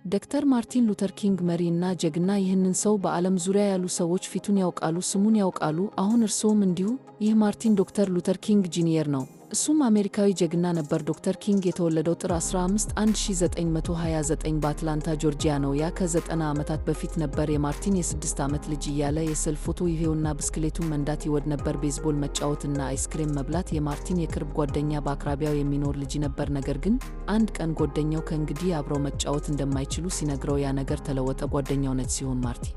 ዶክተር ማርቲን ሉተር ኪንግ መሪና ጀግና። ይህንን ሰው በዓለም ዙሪያ ያሉ ሰዎች ፊቱን ያውቃሉ፣ ስሙን ያውቃሉ። አሁን እርስዎም እንዲሁ። ይህ ማርቲን ዶክተር ሉተር ኪንግ ጁኒየር ነው። እሱም አሜሪካዊ ጀግና ነበር። ዶክተር ኪንግ የተወለደው ጥር 15 1929 በአትላንታ ጆርጂያ ነው። ያ ከ90 ዓመታት በፊት ነበር። የማርቲን የ6 ዓመት ልጅ እያለ የስዕል ፎቶ ይሄውና ብስክሌቱን መንዳት ይወድ ነበር። ቤዝቦል መጫወትና አይስክሬም መብላት። የማርቲን የቅርብ ጓደኛ በአቅራቢያው የሚኖር ልጅ ነበር። ነገር ግን አንድ ቀን ጓደኛው ከእንግዲህ አብረው መጫወት እንደማይችሉ ሲነግረው ያ ነገር ተለወጠ። ጓደኛው ነጭ ሲሆን ማርቲን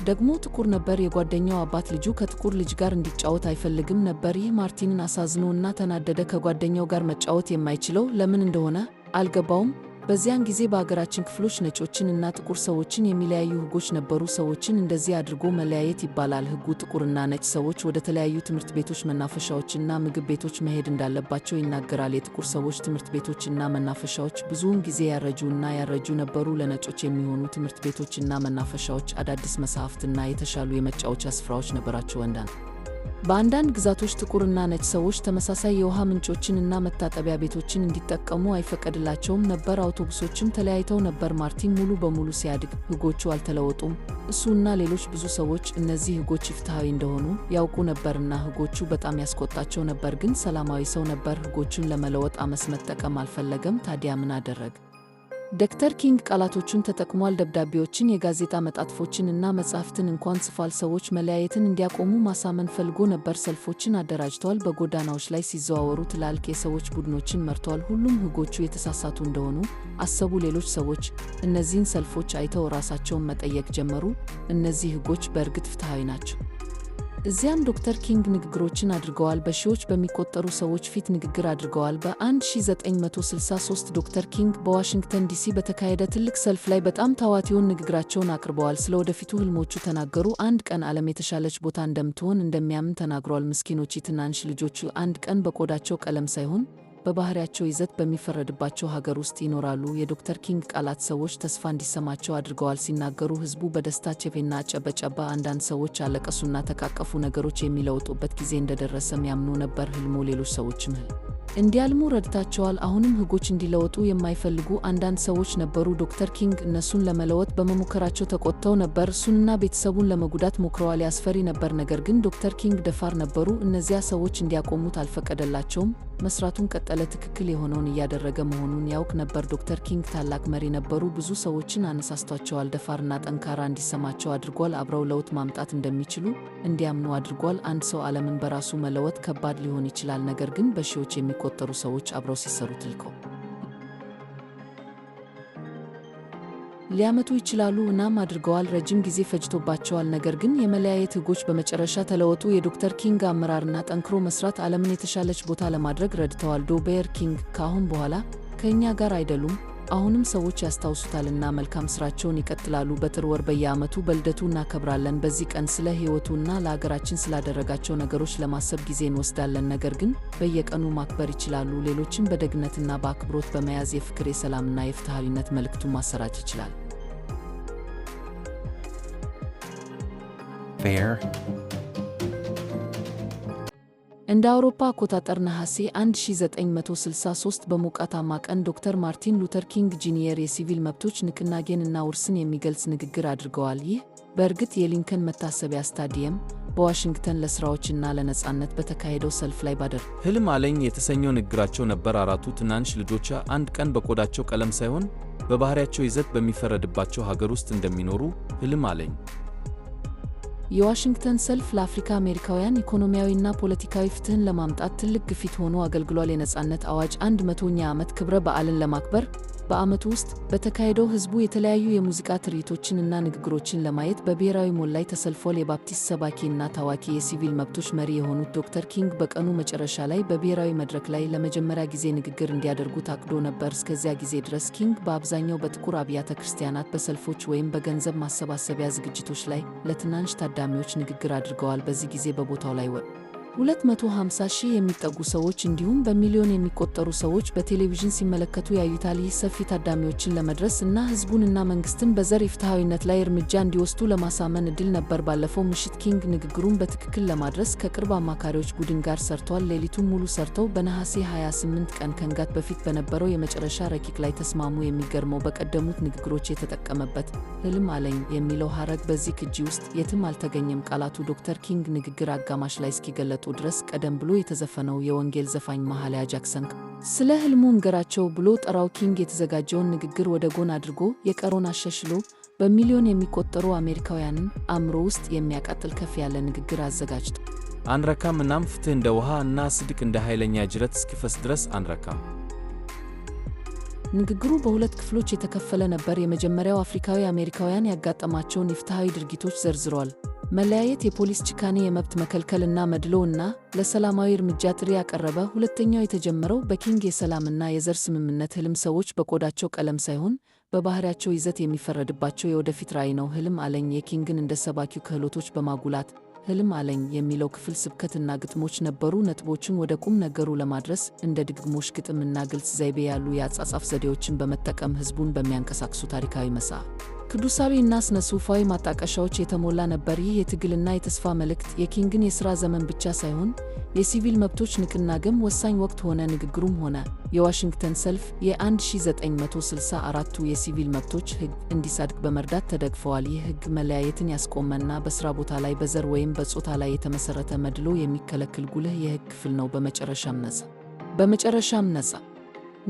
ደግሞ ጥቁር ነበር። የጓደኛው አባት ልጁ ከጥቁር ልጅ ጋር እንዲጫወት አይፈልግም ነበር። ይህ ማርቲንን አሳዝኖና ተናደደ። ከጓደኛው ጋር መጫወት የማይችለው ለምን እንደሆነ አልገባውም። በዚያን ጊዜ በአገራችን ክፍሎች ነጮችን እና ጥቁር ሰዎችን የሚለያዩ ሕጎች ነበሩ። ሰዎችን እንደዚህ አድርጎ መለያየት ይባላል። ሕጉ ጥቁርና ነጭ ሰዎች ወደ ተለያዩ ትምህርት ቤቶች፣ መናፈሻዎችና ምግብ ቤቶች መሄድ እንዳለባቸው ይናገራል። የጥቁር ሰዎች ትምህርት ቤቶችና መናፈሻዎች ብዙውን ጊዜ ያረጁ ነበሩ። ለነጮች የሚሆኑ ትምህርት ቤቶችና መናፈሻዎች አዳዲስ መጻሕፍትና የተሻሉ የመጫወቻ ስፍራዎች ነበራቸው። በአንዳንድ ግዛቶች ጥቁርና ነጭ ሰዎች ተመሳሳይ የውሃ ምንጮችንና መታጠቢያ ቤቶችን እንዲጠቀሙ አይፈቀድላቸውም ነበር። አውቶቡሶችም ተለያይተው ነበር። ማርቲን ሙሉ በሙሉ ሲያድግ ሕጎቹ አልተለወጡም። እሱ እና ሌሎች ብዙ ሰዎች እነዚህ ሕጎች ፍትሐዊ እንደሆኑ ያውቁ ነበርና ሕጎቹ በጣም ያስቆጣቸው ነበር። ግን ሰላማዊ ሰው ነበር። ሕጎቹን ለመለወጥ አመፅ መጠቀም አልፈለገም። ታዲያ ምን አደረገ? ዶክተር ኪንግ ቃላቶቹን ተጠቅሟል። ደብዳቤዎችን፣ የጋዜጣ መጣጥፎችን እና መጻሕፍትን እንኳን ጽፏል። ሰዎች መለያየትን እንዲያቆሙ ማሳመን ፈልጎ ነበር። ሰልፎችን አደራጅተዋል። በጎዳናዎች ላይ ሲዘዋወሩ ትላልቅ የሰዎች ቡድኖችን መርተዋል። ሁሉም ሕጎቹ የተሳሳቱ እንደሆኑ አሰቡ። ሌሎች ሰዎች እነዚህን ሰልፎች አይተው ራሳቸውን መጠየቅ ጀመሩ። እነዚህ ሕጎች በእርግጥ ፍትሐዊ ናቸው? እዚያም ዶክተር ኪንግ ንግግሮችን አድርገዋል። በሺዎች በሚቆጠሩ ሰዎች ፊት ንግግር አድርገዋል። በ1963 ዶክተር ኪንግ በዋሽንግተን ዲሲ በተካሄደ ትልቅ ሰልፍ ላይ በጣም ታዋቂውን ንግግራቸውን አቅርበዋል። ስለ ወደፊቱ ህልሞቹ ተናገሩ። አንድ ቀን ዓለም የተሻለች ቦታ እንደምትሆን እንደሚያምን ተናግረዋል። ምስኪኖች ትናንሽ ልጆቹ አንድ ቀን በቆዳቸው ቀለም ሳይሆን በባህሪያቸው ይዘት በሚፈረድባቸው ሀገር ውስጥ ይኖራሉ። የዶክተር ኪንግ ቃላት ሰዎች ተስፋ እንዲሰማቸው አድርገዋል። ሲናገሩ ህዝቡ በደስታ ጨፌና ጨበጨባ። አንዳንድ ሰዎች አለቀሱና ተቃቀፉ። ነገሮች የሚለውጡበት ጊዜ እንደደረሰም ያምኑ ነበር። ህልሙ ሌሎች ሰዎችም እንዲያልሙ ረድታቸዋል። አሁንም ህጎች እንዲለወጡ የማይፈልጉ አንዳንድ ሰዎች ነበሩ። ዶክተር ኪንግ እነሱን ለመለወጥ በመሞከራቸው ተቆጥተው ነበር። እሱንና ቤተሰቡን ለመጉዳት ሞክረዋል። ያስፈሪ ነበር። ነገር ግን ዶክተር ኪንግ ደፋር ነበሩ። እነዚያ ሰዎች እንዲያቆሙት አልፈቀደላቸውም። መስራቱን ቀጠለ። ትክክል የሆነውን እያደረገ መሆኑን ያውቅ ነበር። ዶክተር ኪንግ ታላቅ መሪ ነበሩ። ብዙ ሰዎችን አነሳስቷቸዋል። ደፋርና ጠንካራ እንዲሰማቸው አድርጓል። አብረው ለውጥ ማምጣት እንደሚችሉ እንዲያምኑ አድርጓል። አንድ ሰው ዓለምን በራሱ መለወጥ ከባድ ሊሆን ይችላል። ነገር ግን በሺዎች የሚቆጠሩ ሰዎች አብረው ሲሰሩ ትልቀው ሊያመጡ ይችላሉ። እናም አድርገዋል። ረጅም ጊዜ ፈጅቶባቸዋል። ነገር ግን የመለያየት ሕጎች በመጨረሻ ተለወጡ። የዶክተር ኪንግ አመራርና ጠንክሮ መስራት ዓለምን የተሻለች ቦታ ለማድረግ ረድተዋል። ዶክተር ኪንግ ከአሁን በኋላ ከእኛ ጋር አይደሉም። አሁንም ሰዎች ያስታውሱታልና መልካም ሥራቸውን ይቀጥላሉ። በጥር ወር በየዓመቱ በልደቱ እናከብራለን። በዚህ ቀን ስለ ሕይወቱና ለአገራችን ስላደረጋቸው ነገሮች ለማሰብ ጊዜ እንወስዳለን። ነገር ግን በየቀኑ ማክበር ይችላሉ። ሌሎችን በደግነትና በአክብሮት በመያዝ የፍቅር፣ የሰላምና የፍትሐዊነት መልእክቱን ማሰራጭ ይችላል። እንደ አውሮፓ አቆጣጠር ነሐሴ 1963 በሞቃታማ ቀን ዶክተር ማርቲን ሉተር ኪንግ ጁኒየር የሲቪል መብቶች ንቅናቄን እና ውርስን የሚገልጽ ንግግር አድርገዋል። ይህ በእርግጥ የሊንከን መታሰቢያ ስታዲየም በዋሽንግተን ለሥራዎችና ለነጻነት በተካሄደው ሰልፍ ላይ ህልም አለኝ የተሰኘው ንግግራቸው ነበር። አራቱ ትናንሽ ልጆች አንድ ቀን በቆዳቸው ቀለም ሳይሆን በባህሪያቸው ይዘት በሚፈረድባቸው ሀገር ውስጥ እንደሚኖሩ ህልም አለኝ። የዋሽንግተን ሰልፍ ለአፍሪካ አሜሪካውያን ኢኮኖሚያዊና ፖለቲካዊ ፍትህን ለማምጣት ትልቅ ግፊት ሆኖ አገልግሏል። የነጻነት አዋጅ 100ኛ ዓመት ክብረ በዓልን ለማክበር በዓመቱ ውስጥ በተካሄደው ህዝቡ የተለያዩ የሙዚቃ ትርኢቶችንና ንግግሮችን ለማየት በብሔራዊ ሞል ላይ ተሰልፏል። የባፕቲስት ሰባኪና ታዋቂ የሲቪል መብቶች መሪ የሆኑት ዶክተር ኪንግ በቀኑ መጨረሻ ላይ በብሔራዊ መድረክ ላይ ለመጀመሪያ ጊዜ ንግግር እንዲያደርጉ ታቅዶ ነበር። እስከዚያ ጊዜ ድረስ ኪንግ በአብዛኛው በጥቁር አብያተ ክርስቲያናት በሰልፎች ወይም በገንዘብ ማሰባሰቢያ ዝግጅቶች ላይ ለትናንሽ ታዳሚዎች ንግግር አድርገዋል። በዚህ ጊዜ በቦታው ላይ 250,000 የሚጠጉ ሰዎች እንዲሁም በሚሊዮን የሚቆጠሩ ሰዎች በቴሌቪዥን ሲመለከቱ ያዩታል። ይህ ሰፊ ታዳሚዎችን ለመድረስ እና ሕዝቡንና መንግስትን በዘር ኢፍትሐዊነት ላይ እርምጃ እንዲወስዱ ለማሳመን ዕድል ነበር። ባለፈው ምሽት ኪንግ ንግግሩን በትክክል ለማድረስ ከቅርብ አማካሪዎች ቡድን ጋር ሰርተዋል። ሌሊቱን ሙሉ ሰርተው በነሐሴ 28 ቀን ከንጋት በፊት በነበረው የመጨረሻ ረቂቅ ላይ ተስማሙ። የሚገርመው በቀደሙት ንግግሮች የተጠቀመበት ህልም አለኝ የሚለው ሐረግ በዚህ ቅጂ ውስጥ የትም አልተገኘም። ቃላቱ ዶክተር ኪንግ ንግግር አጋማሽ ላይ እስኪገለጡ ድረስ ቀደም ብሎ የተዘፈነው የወንጌል ዘፋኝ ማሃሊያ ጃክሰን ስለ ህልሙ እንገራቸው ብሎ ጠራው። ኪንግ የተዘጋጀውን ንግግር ወደ ጎን አድርጎ የቀረውን አሻሽሎ በሚሊዮን የሚቆጠሩ አሜሪካውያንን አእምሮ ውስጥ የሚያቃጥል ከፍ ያለ ንግግር አዘጋጅቶ አንረካም፣ እናም ፍትህ እንደ ውሃ እና ጽድቅ እንደ ኃይለኛ ጅረት እስኪፈስ ድረስ አንረካም። ንግግሩ በሁለት ክፍሎች የተከፈለ ነበር። የመጀመሪያው አፍሪካዊ አሜሪካውያን ያጋጠማቸውን ኢፍትሐዊ ድርጊቶች ዘርዝሯል። መለያየት፣ የፖሊስ ጭካኔ፣ የመብት መከልከል እና መድሎ እና ለሰላማዊ እርምጃ ጥሪ ያቀረበ። ሁለተኛው የተጀመረው በኪንግ የሰላምና የዘር ስምምነት ህልም ሰዎች በቆዳቸው ቀለም ሳይሆን በባህሪያቸው ይዘት የሚፈረድባቸው የወደፊት ራዕይ ነው። ህልም አለኝ የኪንግን እንደ ሰባኪው ክህሎቶች በማጉላት ህልም አለኝ የሚለው ክፍል ስብከትና ግጥሞች ነበሩ። ነጥቦችን ወደ ቁም ነገሩ ለማድረስ እንደ ድግግሞሽ ግጥምና ግልጽ ዘይቤ ያሉ የአጻጻፍ ዘዴዎችን በመጠቀም ህዝቡን በሚያንቀሳቅሱ ታሪካዊ መጽሐፍ ቅዱሳዊ እና ስነ ጽሑፋዊ ማጣቀሻዎች የተሞላ ነበር። ይህ የትግልና የተስፋ መልእክት የኪንግን የሥራ ዘመን ብቻ ሳይሆን የሲቪል መብቶች ንቅናቄም ወሳኝ ወቅት ሆነ። ንግግሩም ሆነ የዋሽንግተን ሰልፍ የ1964ቱ የሲቪል መብቶች ሕግ እንዲጸድቅ በመርዳት ተደግፈዋል። ይህ ሕግ መለያየትን ያስቆመና በሥራ ቦታ ላይ በዘር ወይም በጾታ ላይ የተመሠረተ መድሎ የሚከለክል ጉልህ የሕግ ክፍል ነው። በመጨረሻም ነጻ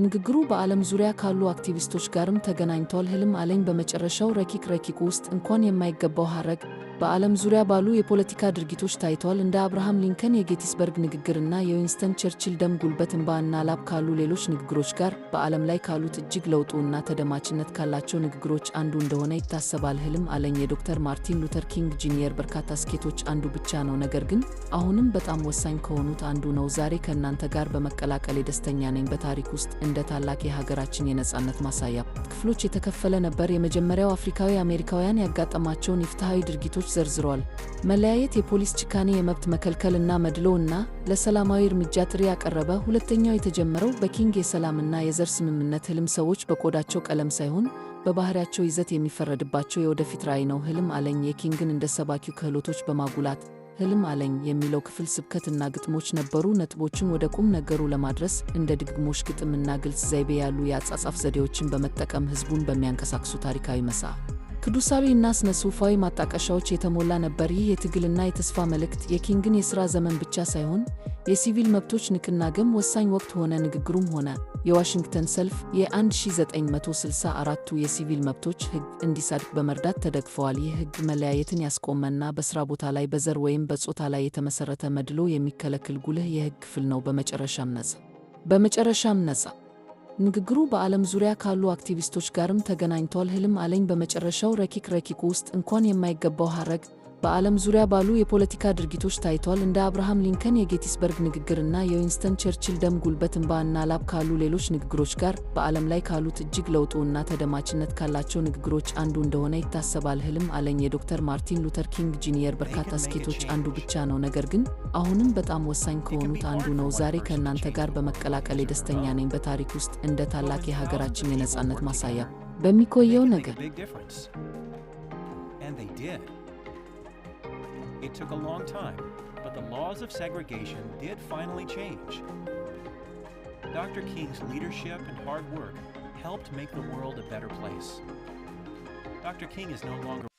ንግግሩ በዓለም ዙሪያ ካሉ አክቲቪስቶች ጋርም ተገናኝቷል። ህልም አለኝ በመጨረሻው ረቂቁ ውስጥ እንኳን የማይገባው ሐረግ በዓለም ዙሪያ ባሉ የፖለቲካ ድርጊቶች ታይቷል። እንደ አብርሃም ሊንከን የጌቲስበርግ ንግግርና የዊንስተን ቸርችል ደም፣ ጉልበት፣ እንባ እና ላብ ካሉ ሌሎች ንግግሮች ጋር በዓለም ላይ ካሉት እጅግ ለውጡ እና ተደማጭነት ካላቸው ንግግሮች አንዱ እንደሆነ ይታሰባል። ህልም አለኝ የዶክተር ማርቲን ሉተር ኪንግ ጁኒየር በርካታ ስኬቶች አንዱ ብቻ ነው፣ ነገር ግን አሁንም በጣም ወሳኝ ከሆኑት አንዱ ነው። ዛሬ ከእናንተ ጋር በመቀላቀሌ ደስተኛ ነኝ። በታሪክ ውስጥ እንደ ታላቅ የሀገራችን የነጻነት ማሳያ ክፍሎች የተከፈለ ነበር። የመጀመሪያው አፍሪካዊ አሜሪካውያን ያጋጠማቸውን ኢፍትሐዊ ድርጊቶች ዘርዝሯል። መለያየት፣ የፖሊስ ጭካኔ፣ የመብት መከልከል እና መድሎ እና ለሰላማዊ እርምጃ ጥሪ ያቀረበ። ሁለተኛው የተጀመረው በኪንግ የሰላምና የዘር ስምምነት ህልም ሰዎች በቆዳቸው ቀለም ሳይሆን በባህሪያቸው ይዘት የሚፈረድባቸው የወደፊት ራዕይ ነው። ህልም አለኝ የኪንግን እንደ ሰባኪው ክህሎቶች በማጉላት ህልም አለኝ የሚለው ክፍል ስብከትና ግጥሞች ነበሩ። ነጥቦችን ወደ ቁም ነገሩ ለማድረስ እንደ ድግግሞሽ ግጥምና ግልጽ ዘይቤ ያሉ የአጻጻፍ ዘዴዎችን በመጠቀም ህዝቡን በሚያንቀሳቅሱ ታሪካዊ መጽሐፍ ቅዱሳዊ እና ስነ ጽሑፋዊ ማጣቀሻዎች የተሞላ ነበር። ይህ የትግልና የተስፋ መልእክት የኪንግን የሥራ ዘመን ብቻ ሳይሆን የሲቪል መብቶች ንቅናቄም ወሳኝ ወቅት ሆነ። ንግግሩም ሆነ የዋሽንግተን ሰልፍ የ1964ቱ የሲቪል መብቶች ሕግ እንዲጸድቅ በመርዳት ተደግፈዋል። ይህ ሕግ መለያየትን ያስቆመና በሥራ ቦታ ላይ በዘር ወይም በጾታ ላይ የተመሠረተ መድሎ የሚከለክል ጉልህ የሕግ ክፍል ነው። በመጨረሻም ነጻ ንግግሩ በዓለም ዙሪያ ካሉ አክቲቪስቶች ጋርም ተገናኝቷል። ህልም አለኝ በመጨረሻው ረቂቁ ውስጥ እንኳን የማይገባው ሐረግ በዓለም ዙሪያ ባሉ የፖለቲካ ድርጊቶች ታይቷል። እንደ አብርሃም ሊንከን የጌቲስበርግ ንግግርና የዊንስተን ቸርችል ደም፣ ጉልበት፣ እንባ እና ላብ ካሉ ሌሎች ንግግሮች ጋር በዓለም ላይ ካሉት እጅግ ለውጡ እና ተደማጭነት ካላቸው ንግግሮች አንዱ እንደሆነ ይታሰባል። ህልም አለኝ የዶክተር ማርቲን ሉተር ኪንግ ጁኒየር በርካታ ስኬቶች አንዱ ብቻ ነው፣ ነገር ግን አሁንም በጣም ወሳኝ ከሆኑት አንዱ ነው። ዛሬ ከእናንተ ጋር በመቀላቀሌ ደስተኛ ነኝ። በታሪክ ውስጥ እንደ ታላቅ የሀገራችን የነጻነት ማሳያ በሚቆየው ነገር It took a long time, but the laws of segregation did finally change. Dr. King's leadership and hard work helped make the world a better place. Dr. King is no longer